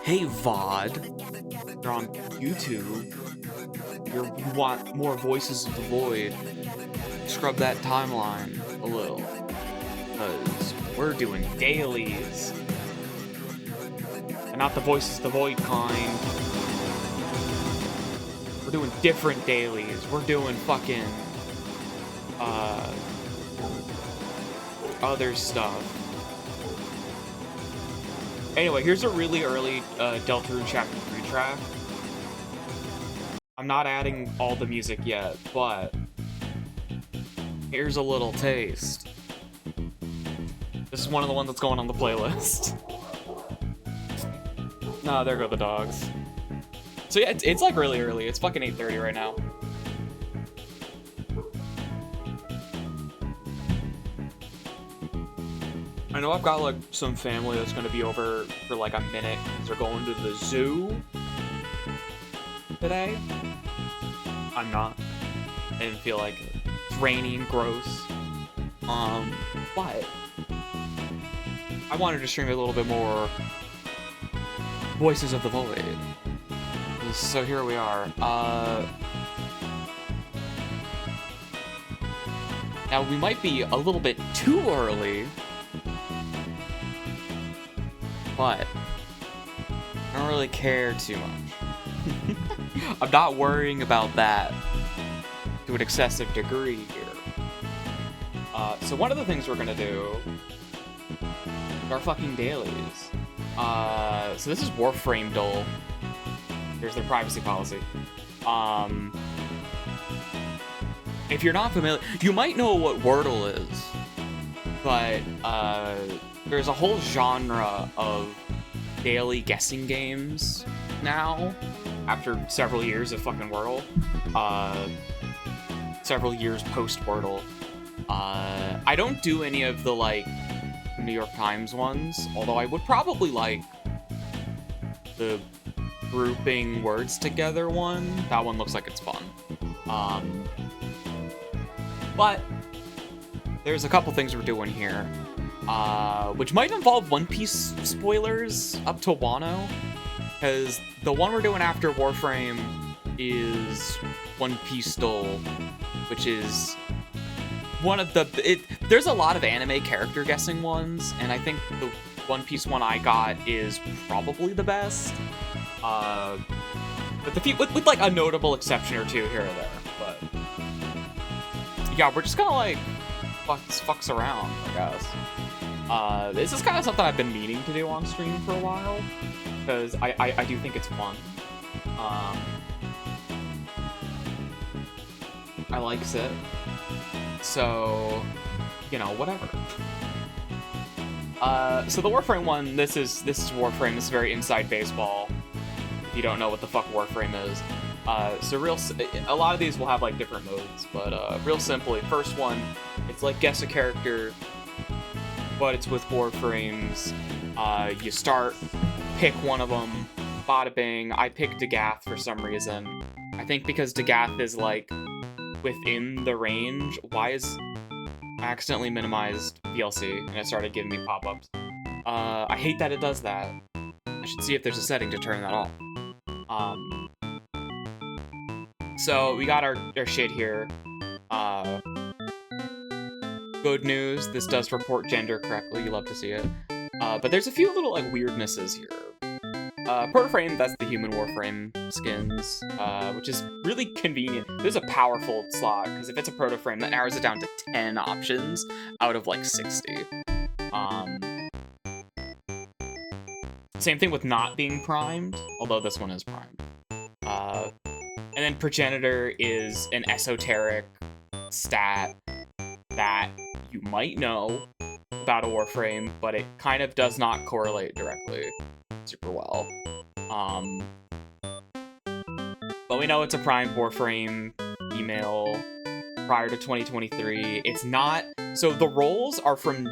Hey VOD, you're on YouTube, you want more Voices of the Void, scrub that timeline a little, because we're doing dailies, and not the Voices of the Void kind. We're doing different dailies, we're doing fucking, other stuff. Anyway, here's a really early Deltarune Chapter 3 track. I'm not adding all the music yet, but here's a little taste. This is one of the ones that's going on the playlist. Nah, there go the dogs. So yeah, it's like really early. It's fucking 8:30 right now. I know I've got like some family that's gonna be over for like a minute because they're going to the zoo today. I'm not. I didn't feel like it. It's rainy and gross. But I wanted to stream a little bit more Voices of the Void. So here we are. Now we might be a little bit too early, but I don't really care too much. I'm not worrying about that to an excessive degree here. So one of the things we're gonna do are fucking dailies. So this is Warframe Dole. Here's their privacy policy. If you're not familiar, you might know what Wordle is, but there's a whole genre of daily guessing games now, after several years of fucking Wordle. Several years post-Wordle. I don't do any of the, like, New York Times ones, although I would probably like the grouping words together one. That one looks like it's fun. But there's a couple things we're doing here, which might involve One Piece spoilers up to Wano, because the one we're doing after Warframe is One Piece Dole, which is one of the... there's a lot of anime character guessing ones, and I think the One Piece one I got is probably the best. But with like a notable exception or two here or there. But yeah, we're just gonna like fucks around, I guess. This is kind of something I've been meaning to do on stream for a while, because I do think it's fun. I likes it. So, you know, whatever. So the Warframe one, this is Warframe. This is very inside baseball. If you don't know what the fuck Warframe is. So a lot of these will have like different modes, but real simply, first one, it's like guess a character, but it's with Warframes. You start, pick one of them, bada bing. I picked Dagath for some reason. I think because Dagath is like within the range. Why is... I accidentally minimized VLC and it started giving me pop-ups. I hate that it does that. I should see if there's a setting to turn that off. So we got our shit here. Good news, this does report gender correctly. You love to see it. But there's a few little like weirdnesses here. Protoframe, that's the human Warframe skins, which is really convenient. There's a powerful slot, because if it's a Protoframe, that narrows it down to 10 options out of like 60. Same thing with not being primed, although this one is primed. And then Progenitor is an esoteric stat that you might know about a Warframe, but it kind of does not correlate directly super well. But we know it's a primed Warframe email prior to 2023. It's not... So the roles are from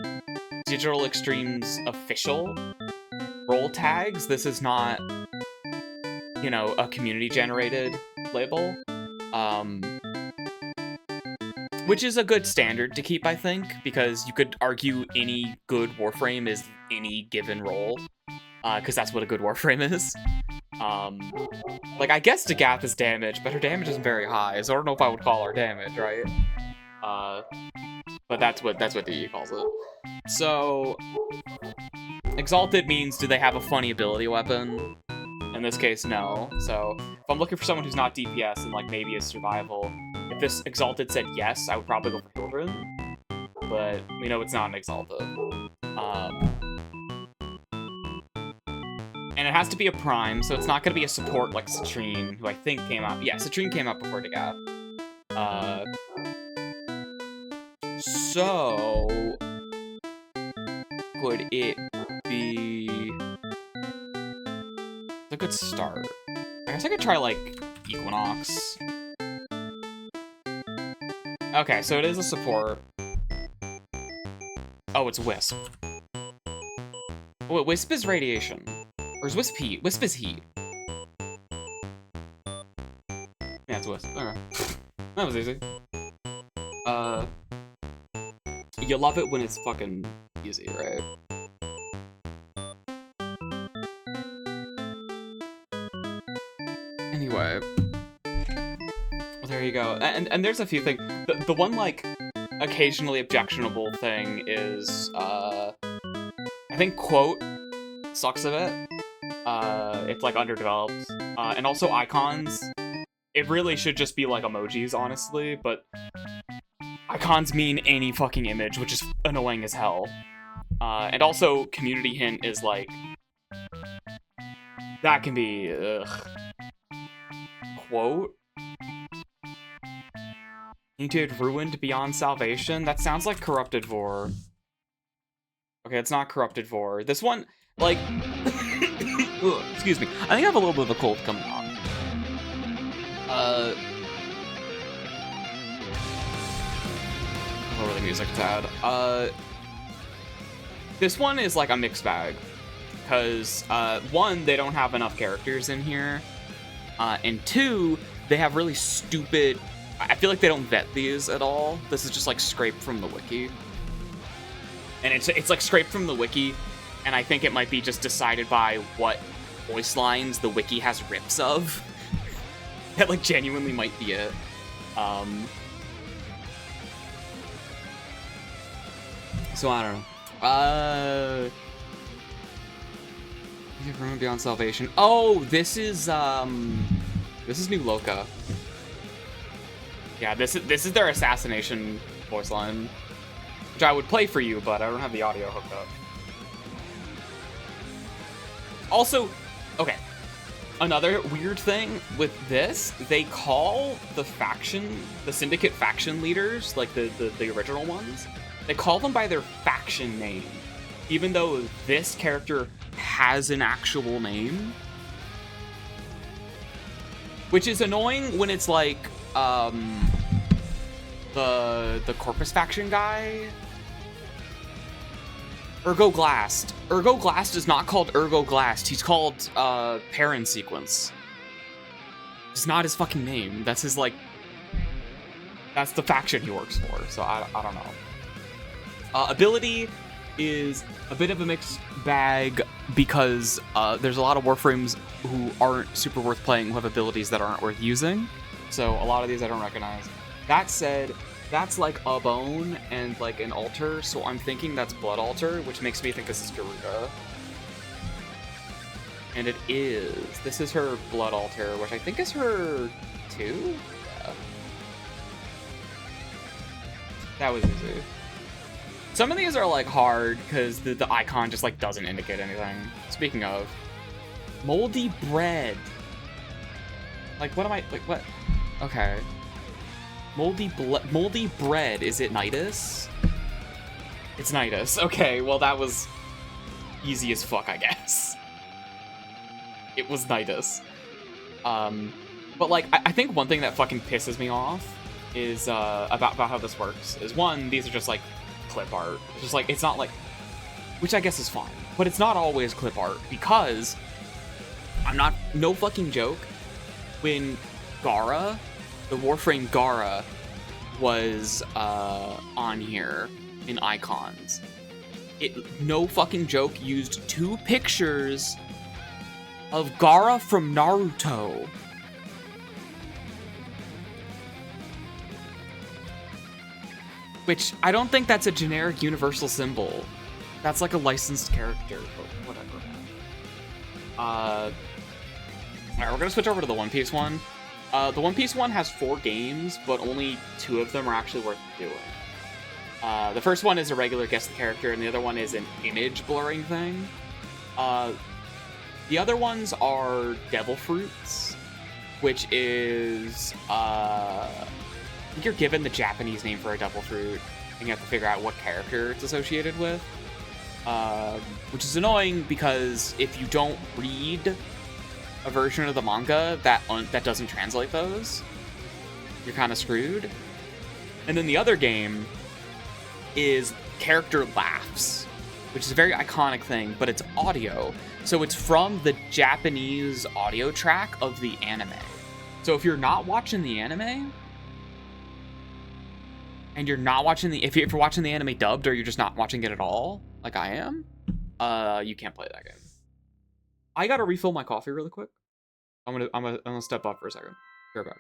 Digital Extreme's official role tags. This is not, you know, a community-generated label. Which is a good standard to keep, I think, because you could argue any good Warframe is any given role, because that's what a good Warframe is. Like, I guess Dagath is damage, but her damage isn't very high, so I don't know if I would call her damage, right? But that's what DE calls it. So, Exalted means, do they have a funny ability weapon? In this case, no. So, if I'm looking for someone who's not DPS and, like, maybe is survival, if this Exalted said yes, I would probably go for Children. But we know it's not an Exalted. And it has to be a Prime, so it's not going to be a support like Citrine, who I think came out... Yeah, Citrine came out before Dagath. So... Could it be... It's a good start. I guess I could try, like, Equinox. Okay, so it is a support. Oh, it's Wisp. Oh, Wisp is radiation. Or is Wisp heat? Wisp is heat. Yeah, it's Wisp. Okay. That was easy. You love it when it's fucking easy, right? Anyway. Well, there you go. And there's a few things. The one, like, occasionally objectionable thing is, I think quote sucks a bit. It's, like, underdeveloped. And also icons. It really should just be, like, emojis, honestly, but icons mean any fucking image, which is annoying as hell. And also, community hint is, like, that can be, ugh. Quote? Tainted Ruined Beyond Salvation? That sounds like Corrupted Vor. Okay, it's not Corrupted Vor. This one, like... Ugh, excuse me. I think I have a little bit of a cold coming on. Lower the music a tad. This one is like a mixed bag. Because, one, they don't have enough characters in here. And two, they have really stupid... I feel like they don't vet these at all. This is just like scraped from the wiki. And it's like scraped from the wiki, and I think it might be just decided by what voice lines the wiki has rips of. That like genuinely might be it. So I don't know. Ruined Beyond Salvation. Oh, this is New Loca. Yeah, this is their assassination voice line, which I would play for you, but I don't have the audio hooked up. Also, okay, another weird thing with this, they call the Syndicate faction leaders, like the original ones, they call them by their faction name, even though this character has an actual name. Which is annoying when it's like, the Corpus faction guy. Ergo Glast. Ergo Glast is not called Ergo Glast. He's called, Perrin Sequence. It's not his fucking name. That's his, like... That's the faction he works for, so I don't know. Ability is a bit of a mixed bag because, there's a lot of Warframes who aren't super worth playing who have abilities that aren't worth using. So a lot of these I don't recognize. That said, That's like a bone and like an altar, so I'm thinking that's blood altar, which makes me think this is Garuda. And it is. This is her blood altar, which I think is her 2? Yeah. That was easy. Some of these are like hard because the icon just like doesn't indicate anything. Speaking of, moldy bread. Like what am I, like what? Okay. Moldy bread, is it Nidus? It's Nidus. Okay, well that was easy as fuck, I guess. It was Nidus. But like, I think one thing that fucking pisses me off is about how this works is, one, these are just like clip art. It's just like, it's not like, which I guess is fine, but it's not always clip art because no fucking joke, when Gara, the Warframe Gara, was on here in icons, it, no fucking joke, used 2 pictures of Gara from Naruto. Which, I don't think that's a generic universal symbol. That's like a licensed character, but whatever. Alright, we're gonna switch over to the One Piece one. The One Piece one has 4 games, but only 2 of them are actually worth doing. The first one is a regular guess the character, and the other one is an image blurring thing. The other ones are Devil Fruits, which is, I think you're given the Japanese name for a Devil Fruit, and you have to figure out what character it's associated with. Which is annoying because if you don't read a version of the manga that doesn't translate those, you're kind of screwed. And then the other game is Character Laughs, which is a very iconic thing, but it's audio. So it's from the Japanese audio track of the anime. So if you're not watching the anime, and you're not watching if you're watching the anime dubbed, or you're just not watching it at all, like I am, you can't play that game. I gotta refill my coffee really quick. I'm gonna step up for a second. Be right back.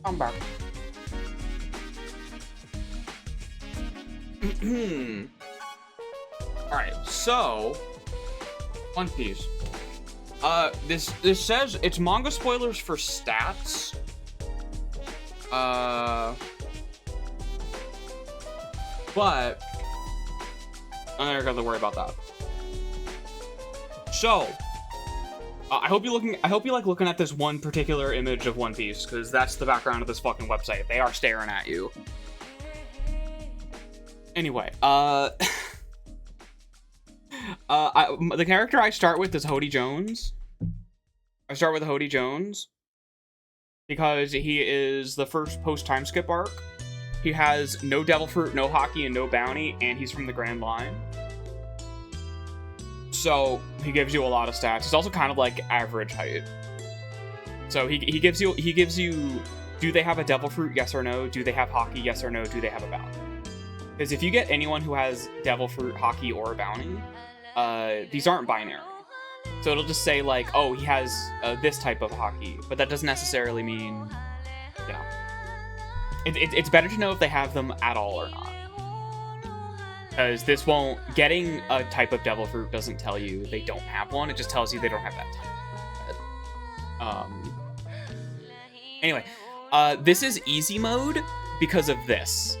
I'm back. Alright, so One Piece. This says it's manga spoilers for stats. But I'm not gonna worry about that. So I hope you like looking at this one particular image of One Piece, because that's the background of this fucking website. They are staring at you. Anyway, the character I start with is Hody Jones. I start with Hody Jones because he is the first post-time skip arc. He has no Devil Fruit, no Hockey, and no Bounty, and he's from the Grand Line. So he gives you a lot of stats. He's also kind of like average height. So he gives you, do they have a Devil Fruit? Yes or no. Do they have Hockey? Yes or no. Do they have a Bounty? Because if you get anyone who has Devil Fruit, Hockey, or a Bounty, these aren't binary. So it'll just say like, oh, he has this type of Hockey, but that doesn't necessarily mean, you know. It's better to know if they have them at all or not. Because this won't, getting a type of Devil Fruit doesn't tell you they don't have one, it just tells you they don't have that type. Anyway, this is easy mode because of this.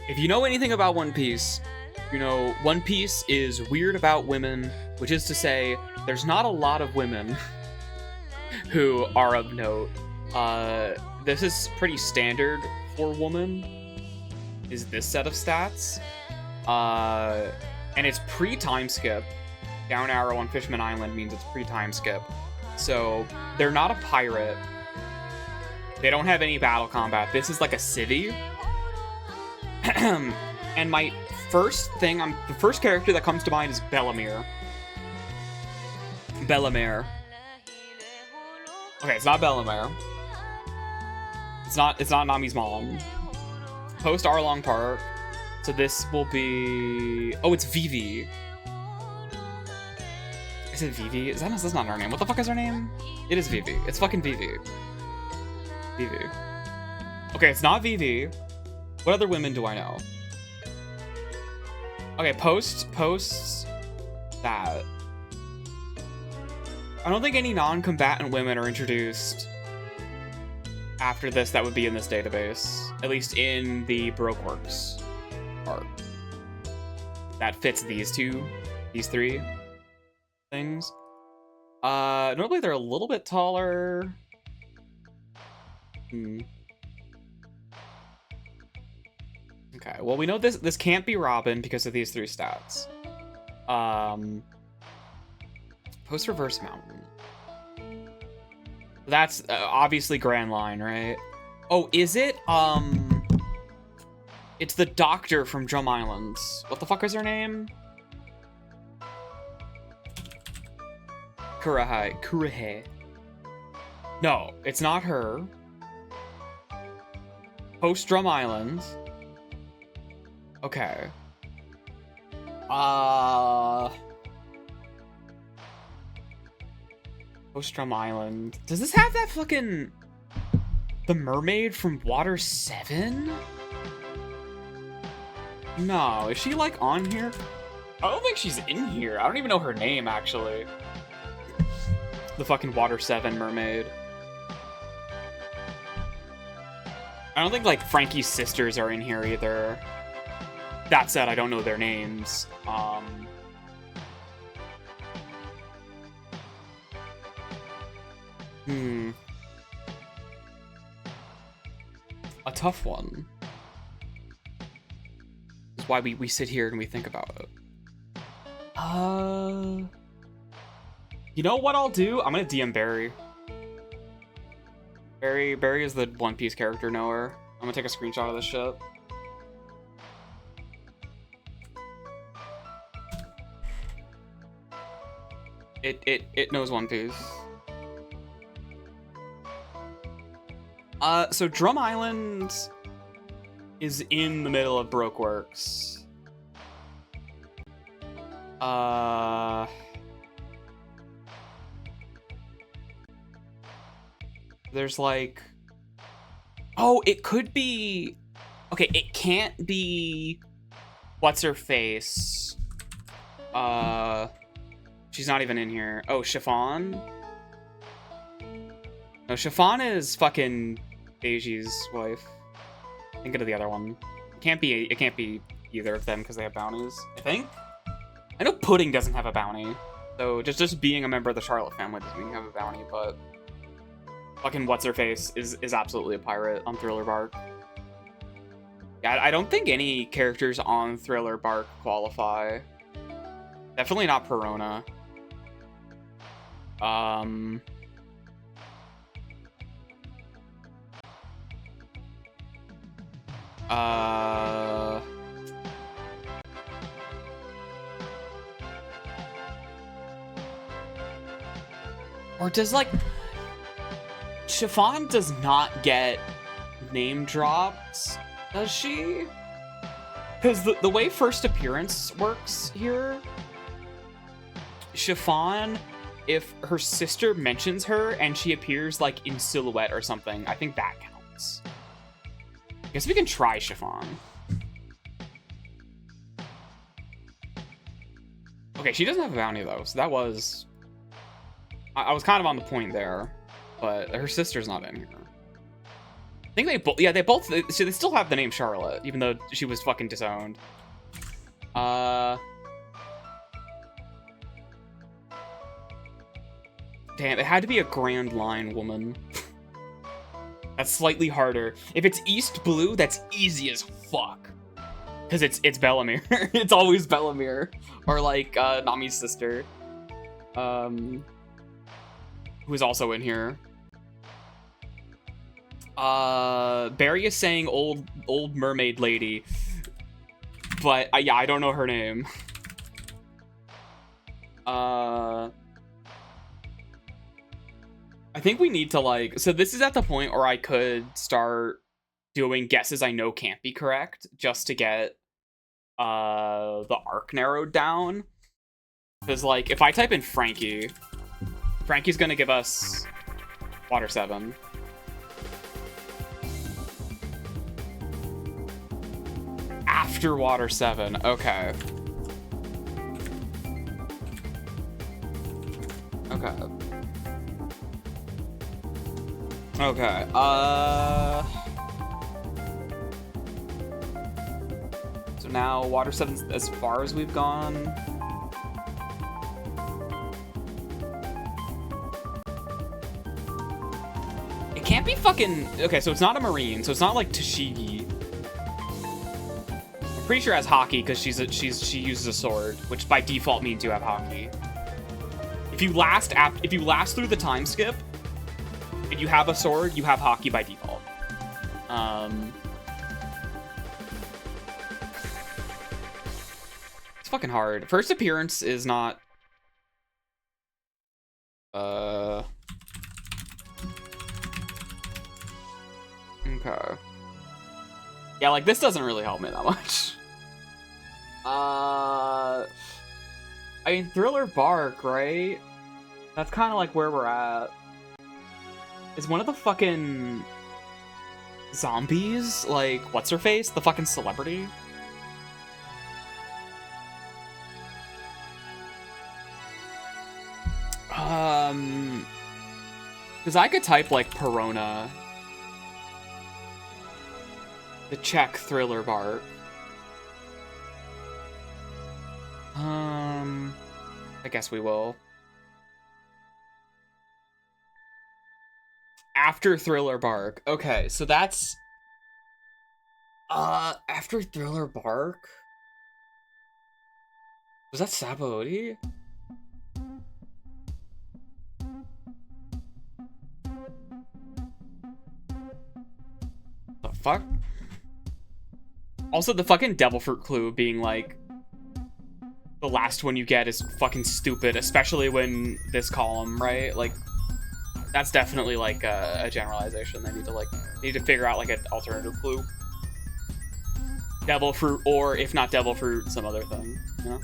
If you know anything about One Piece, you know One Piece is weird about women, which is to say, there's not a lot of women who are of note. This is pretty standard for woman, is this set of stats. And it's pre-time skip. Down arrow on Fishman Island means it's pre-time skip. So they're not a pirate. They don't have any battle combat. This is like a city. And my first thing, the first character that comes to mind is Bellemere. Bellemere. Okay, it's not Bellemere. It's not Nami's mom. Post Arlong Park. So this will be, oh, it's Vivi. Is it Vivi? That's not her name. What the fuck is her name? It is Vivi. It's fucking Vivi. Vivi. Okay, it's not Vivi. What other women do I know? Okay, posts that. I don't think any non-combatant women are introduced after this that would be in this database. At least in the Baroque Works part. That fits these three things. Normally they're a little bit taller. Okay, well, we know this can't be Robin because of these three stats. Post Reverse Mountain. That's obviously Grand Line, right? Oh, is it? It's the doctor from Drum Islands. What the fuck is her name? Kurahei. No, it's not her. Post Drum Island. Okay. Post Drum Island. Does this have that fucking... the mermaid from Water 7? No, is she like on here? I don't think she's in here. I don't even know her name, actually. The fucking Water 7 mermaid. I don't think like Frankie's sisters are in here either. That said, I don't know their names. A tough one. That's why we sit here and we think about it. You know what I'll do? I'm gonna DM Barry. Barry is the One Piece character knower. I'm gonna take a screenshot of this shit. It knows One Piece. So Drum Island is in the middle of Baroque Works. There's like Oh, it could be... Okay, it can't be... What's her face? She's not even in here. Oh, Chiffon? No, Chiffon is fucking Daisy's wife. Think of the other one. It can't be either of them because they have bounties, I think. I know Pudding doesn't have a bounty. So just being a member of the Charlotte family doesn't mean you have a bounty, but fucking what's-her-face is absolutely a pirate on Thriller Bark. Yeah, I don't think any characters on Thriller Bark qualify. Definitely not Perona. Or does, like... Chiffon does not get name dropped, does she? Because the way first appearance works here, Chiffon, if her sister mentions her and she appears, like, in silhouette or something, I think that counts. I guess we can try Chiffon. Okay, she doesn't have a bounty, though, so that was... I was kind of on the point there, but her sister's not in here. I think they both... Yeah, so they still have the name Charlotte, even though she was fucking disowned. Damn, it had to be a Grand Line woman. That's slightly harder. If it's East Blue, that's easy as fuck. Because it's Bellamere. It's always Bellamere. Or, like, Nami's sister. Who is also in here. Barry is saying old mermaid lady. But, yeah, I don't know her name. I think we need to, like... So this is at the point where I could start doing guesses I know can't be correct, just to get the arc narrowed down. Because, like, if I type in Frankie, Frankie's gonna give us Water 7. After Water 7, okay. Okay. Okay, so now Water 7's as far as we've gone. It can't be fucking... Okay, so it's not a Marine, so it's not like Tashigi. I'm pretty sure it has hockey because she uses a sword, which by default means you have hockey. If you last through the time skip, and you have a sword, you have hockey by default. It's fucking hard. First appearance is not... Okay. Yeah, like, this doesn't really help me that much. I mean, Thriller Bark, right? That's kind of like where we're at. Is one of the fucking zombies, like, what's-her-face? The fucking celebrity? Because I could type, like, Perona to check Thriller Bark. I guess we will. After Thriller Bark. Okay, so that's... after Thriller Bark? Was that Sabaody? The fuck? Also, the fucking Devil Fruit clue being, like, the last one you get is fucking stupid, especially when this column, right? Like, that's definitely, like, a generalization. They need to figure out, like, an alternative clue. Devil Fruit, or if not Devil Fruit, some other thing, you know?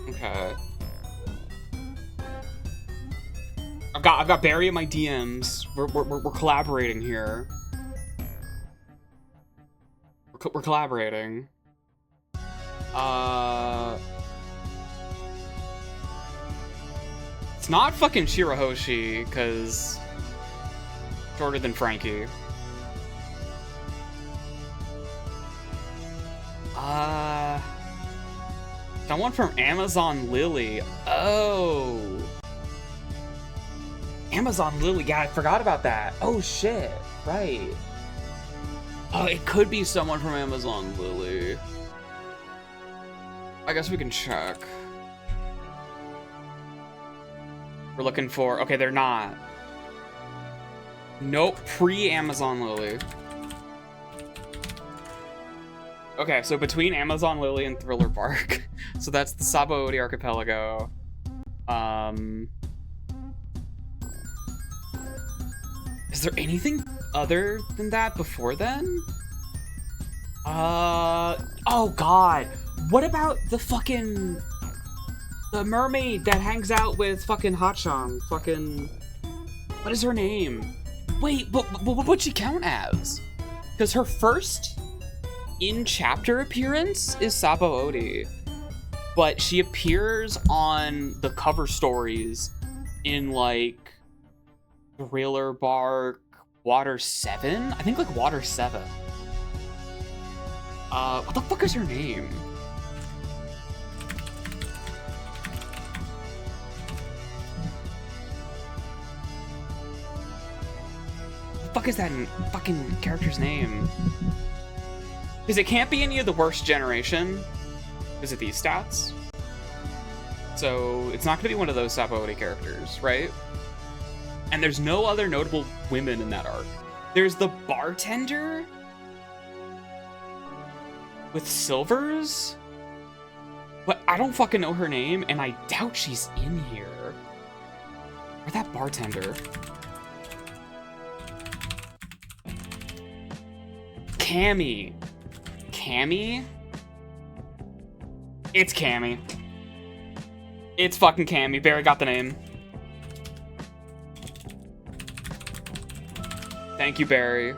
Okay. I've got Barry in my DMs. We're collaborating here. We're collaborating. It's not fucking Shirahoshi, because shorter than Frankie. Someone from Amazon Lily. Oh. Amazon Lily. Yeah, I forgot about that. Oh, shit. Right. Oh, it could be someone from Amazon Lily. I guess we can check. We're looking for... Okay, they're not. Nope. Pre-Amazon Lily. Okay, so between Amazon Lily and Thriller Bark. So that's the Sabaody Archipelago. Is there anything other than that before then? Oh god. What about the fucking... The mermaid that hangs out with fucking Hachang? Fucking... What is her name? Wait, but what would she count as? Because her first in-chapter appearance is Sabaody. But she appears on the cover stories in, like, Thriller Bark, Water 7? I think, like, Water 7. What the fuck is her name? What the fuck is that fucking character's name? Because it can't be any of the worst generation. Is it these stats? So it's not going to be one of those Sabaody characters, right? And there's no other notable women in that arc. There's the bartender with silvers, but I don't fucking know her name, and I doubt she's in here. Or that bartender. Cammy. Cammy? It's Cammy. It's fucking Cammy. Barry got the name. Thank you, Barry.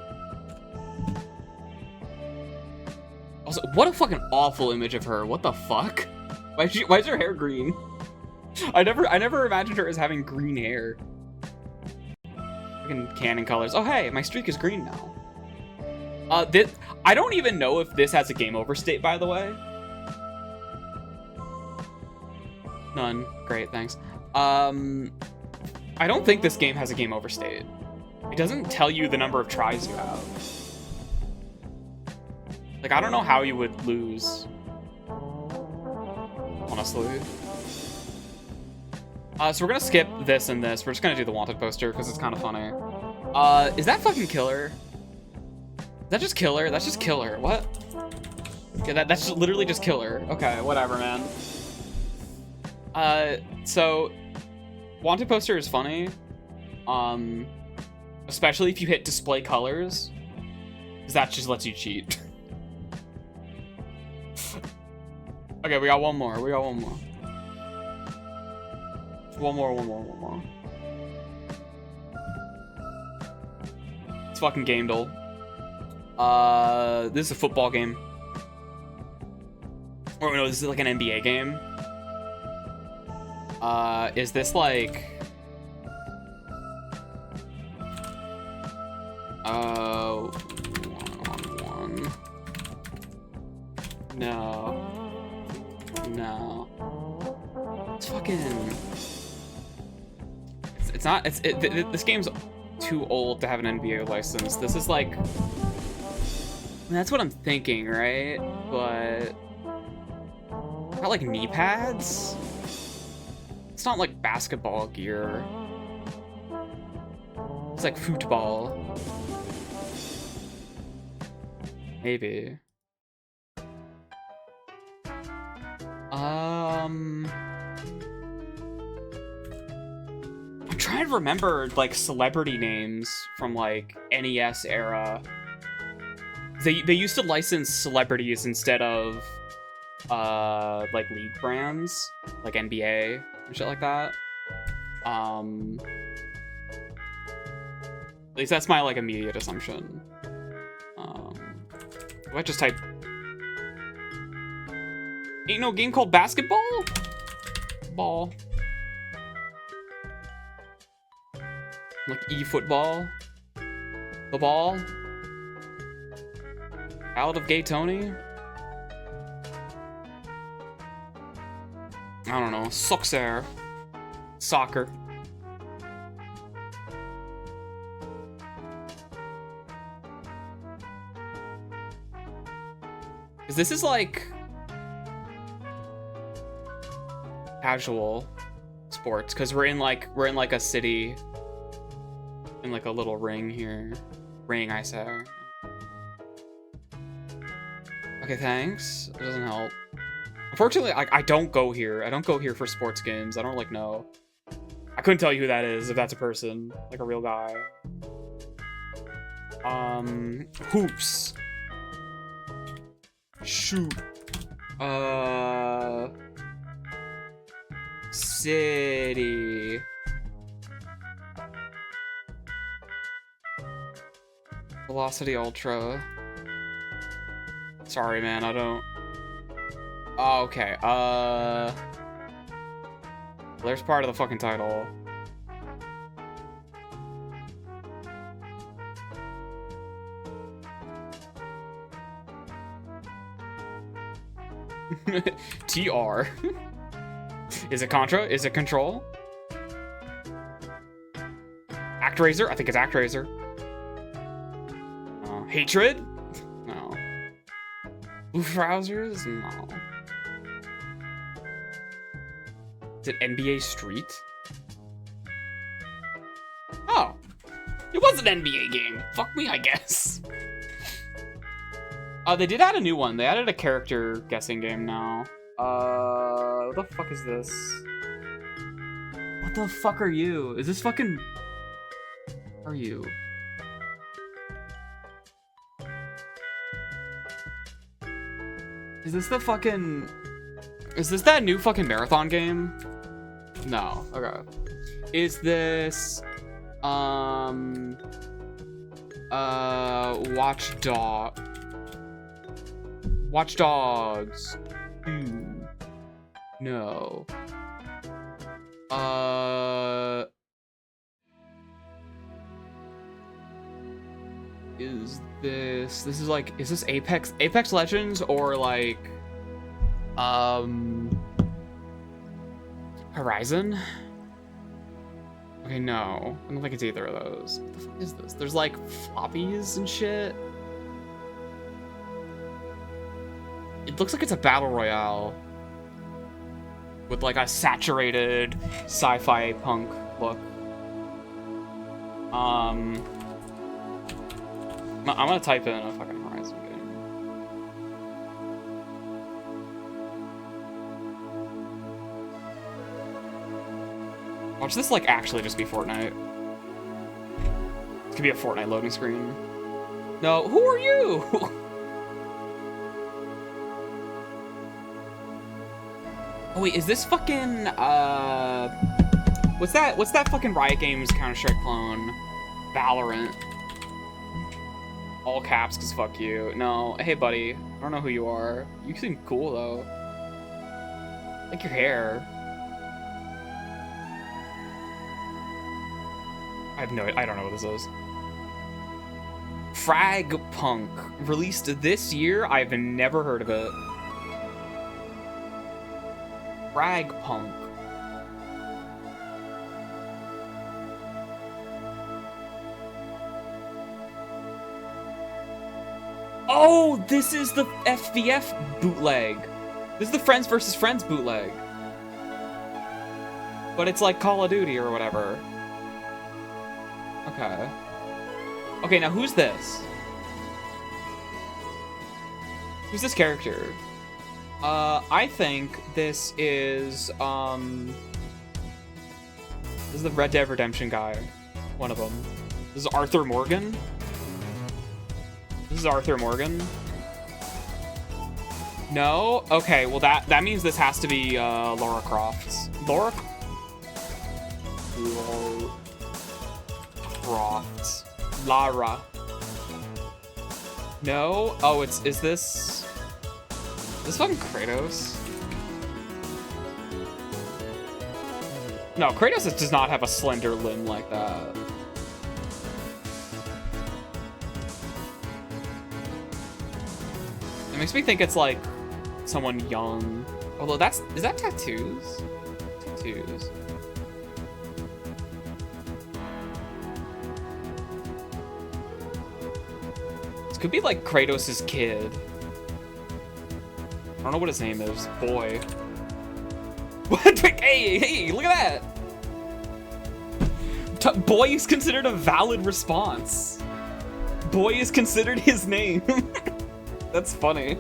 Also, what a fucking awful image of her. What the fuck? Why is her hair green? I never imagined her as having green hair. Fucking Canon colors. Oh hey, my streak is green now. I don't even know if this has a game over state, by the way. None. Great, thanks. I don't think this game has a game over state. It doesn't tell you the number of tries you have. Like, I don't know how you would lose. Honestly. So we're gonna skip this and this. We're just gonna do the wanted poster because it's kind of funny. Is that fucking Killer? Is that just Killer? That's just Killer. What? Okay, that's just literally just Killer. Okay, whatever, man. So wanted poster is funny. Especially if you hit display colors, because that just lets you cheat. Okay, we got one more. One more. It's fucking Gamedle. This is a football game. Or no, this is like an NBA game. Is this like... one. No. It's fucking... It's not... This game's too old to have an NBA license. This is like... That's what I'm thinking, right? But... Got like knee pads? It's not like basketball gear. It's like football. Maybe. I'm trying to remember like celebrity names from like NES era. They used to license celebrities instead of like league brands, like NBA and shit like that. At least that's my, like, immediate assumption. Do I just type... Ain't no game called basketball? Ball. Like e-football. The ball. Out of Gay Tony. I don't know. Soccer. Soccer. Cause this is like casual sports. Cause we're in like a city. In like a little ring here. Ring, I say. Okay, thanks. It doesn't help. Unfortunately, I don't go here. I don't go here for sports games. I don't, like, know. I couldn't tell you who that is, if that's a person. Like, a real guy. Hoops. Shoot. City. Velocity Ultra. Sorry, man, I don't... Oh, okay, there's part of the fucking title. TR. Is it Contra? Is it Control? ActRaiser? I think it's ActRaiser. Hatred? No. Blue Trousers? No. Is it NBA Street? Oh. It was an NBA game. Fuck me, I guess. They did add a new one. They added a character guessing game now. What the fuck is this? What the fuck are you? Is this fucking... What are you? Is this the fucking... Is this that new fucking marathon game? No. Okay. Is this... Watch Dogs 2. No. Is this... This is like... Is this Apex Legends or like... Horizon? Okay, no. I don't think it's either of those. What the fuck is this? There's like floppies and shit. It looks like it's a battle royale. With like a saturated sci-fi punk look. I'm gonna type in a fucking Horizon game. Watch this like actually just be Fortnite. It could be a Fortnite loading screen. No, who are you? Oh wait, is this fucking what's that fucking Riot Games Counter-Strike clone? Valorant. All caps, cause fuck you. No, hey buddy, I don't know who you are. You seem cool though. I like your hair. I don't know what this is. Frag Punk, released this year. I've never heard of it. Frag Punk. Oh, this is the FVF bootleg. This is the Friends vs. Friends bootleg. But it's like Call of Duty or whatever. Okay. Okay, now who's this? Who's this character? I think this is, this is the Red Dead Redemption guy. One of them. This is Arthur Morgan. This is Arthur Morgan. No? Okay, well that means this has to be, Lara Croft. Lara Croft. Lara. No? Oh, is this fucking Kratos? No, Kratos does not have a slender limb like that. It makes me think it's like someone young. Although is that tattoos? Tattoos. This could be like Kratos' kid. I don't know what his name is. Boy. What? Hey, look at that! Boy is considered a valid response. Boy is considered his name. That's funny.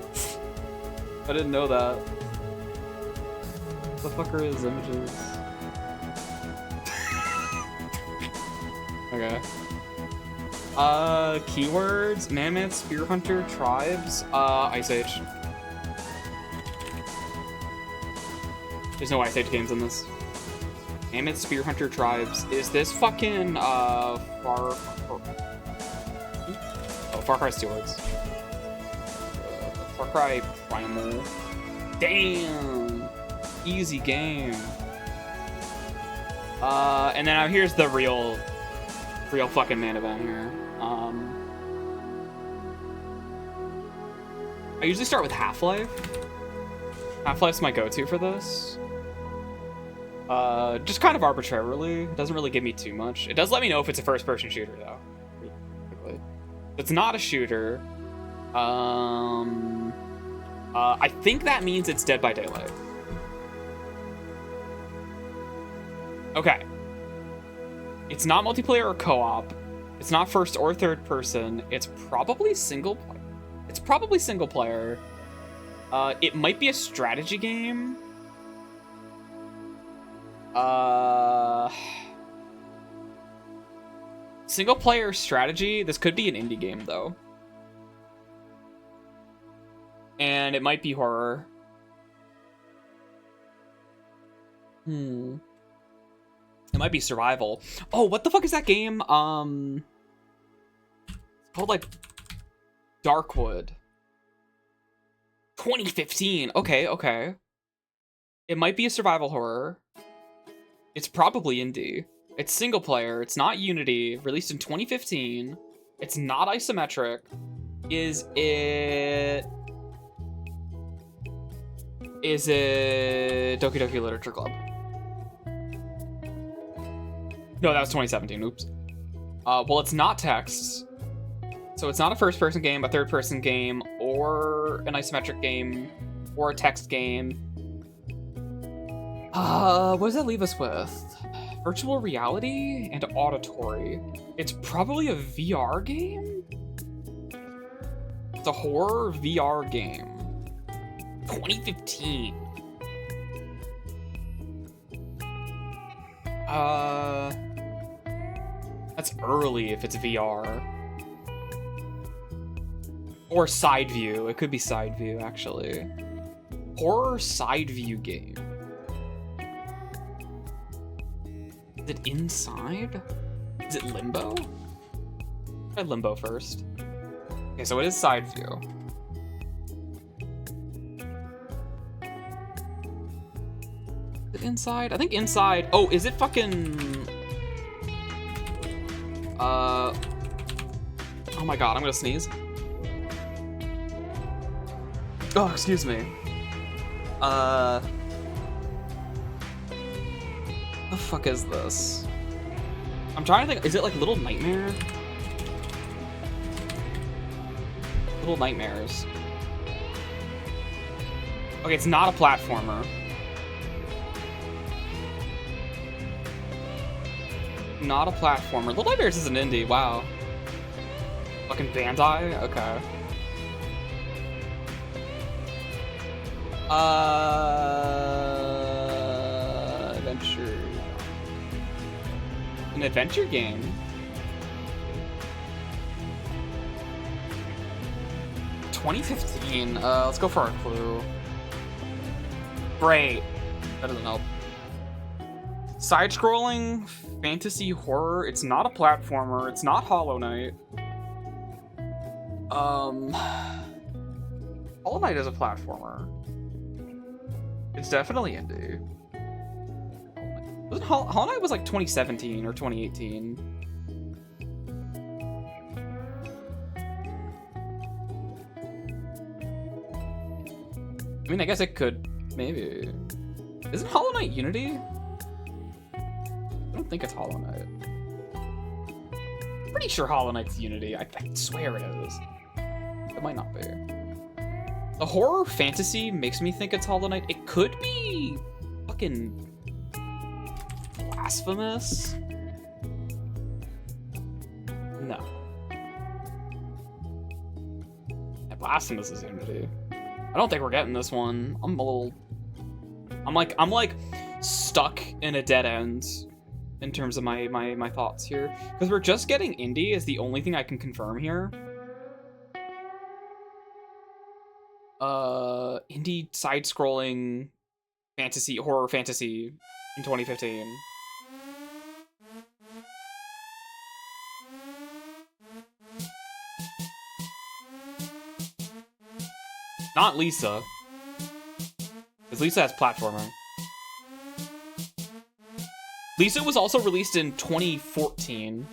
I didn't know that. What the fuck are his images? Okay. Keywords, mammoth, spear hunter, tribes, Ice Age. There's no Ice Age games in this. Mammoth, spear hunter, tribes. Is this fucking, Far Cry Stewards. Far Cry Primal. Damn! Easy game. And then here's the real fucking main event here. I usually start with Half-Life. Half-Life's my go-to for this. Just kind of arbitrarily. It doesn't really give me too much. It does let me know if it's a first-person shooter, though. If it's not a shooter, I think that means it's Dead by Daylight. Okay. It's not multiplayer or co-op. It's not first or third person. It's probably single player. It's probably single player. It might be a strategy game. Single player strategy. This could be an indie game, though. And it might be horror. It might be survival. Oh, what the fuck is that game? It's called, like, Darkwood. 2015. Okay. It might be a survival horror. It's probably indie. It's single player. It's not Unity. Released in 2015. It's not isometric. Is it Doki Doki Literature Club? No, that was 2017. Oops. Well, it's not text. So it's not a first-person game, a third-person game, or an isometric game, or a text game. What does that leave us with? Virtual reality and auditory. It's probably a VR game? It's a horror VR game. 2015. That's early if it's VR. Or side view. It could be side view, actually. Horror side view game. Is it Inside? Is it Limbo? Try Limbo first. Okay, so it is side view. Is it Inside? I think Inside. Oh, is it fucking... Oh my god, I'm gonna sneeze. Oh, excuse me. The fuck is this? I'm trying to think. Is it like Little Nightmare? Little Nightmares. Okay, it's not a platformer. Not a platformer. Little Nightmares is an indie. Wow. Fucking Bandai? Okay. Adventure. An adventure game? $2015. Let's go for a clue. Great. That doesn't help. Side-scrolling fantasy horror. It's not a platformer. It's not Hollow Knight. Hollow Knight is a platformer. It's definitely indie. Hollow Knight was like 2017 or 2018. I mean, I guess it could, maybe. Isn't Hollow Knight Unity? I don't think it's Hollow Knight. Pretty sure Hollow Knight's Unity. I swear it is. It might not be. The horror fantasy makes me think it's Hollow Knight. It could be fucking Blasphemous. No. Yeah, Blasphemous is Unity. I don't think we're getting this one. I'm like stuck in a dead end in terms of my thoughts here, because we're just getting indie is the only thing I can confirm here. Indie side-scrolling fantasy, horror fantasy in 2015. Not Lisa, because Lisa has platformer. Lisa was also released in 2014.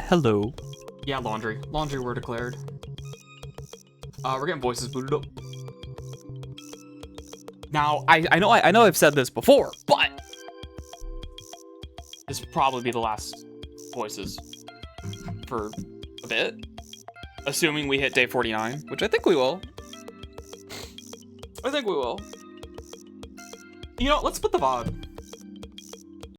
Hello. Yeah, laundry. Laundry were declared. We're getting voices booted up. Now, I know I've said this before, but this will probably be the last voices for a bit. Assuming we hit day 49, which I think we will. I think we will. You know, let's put the VOD.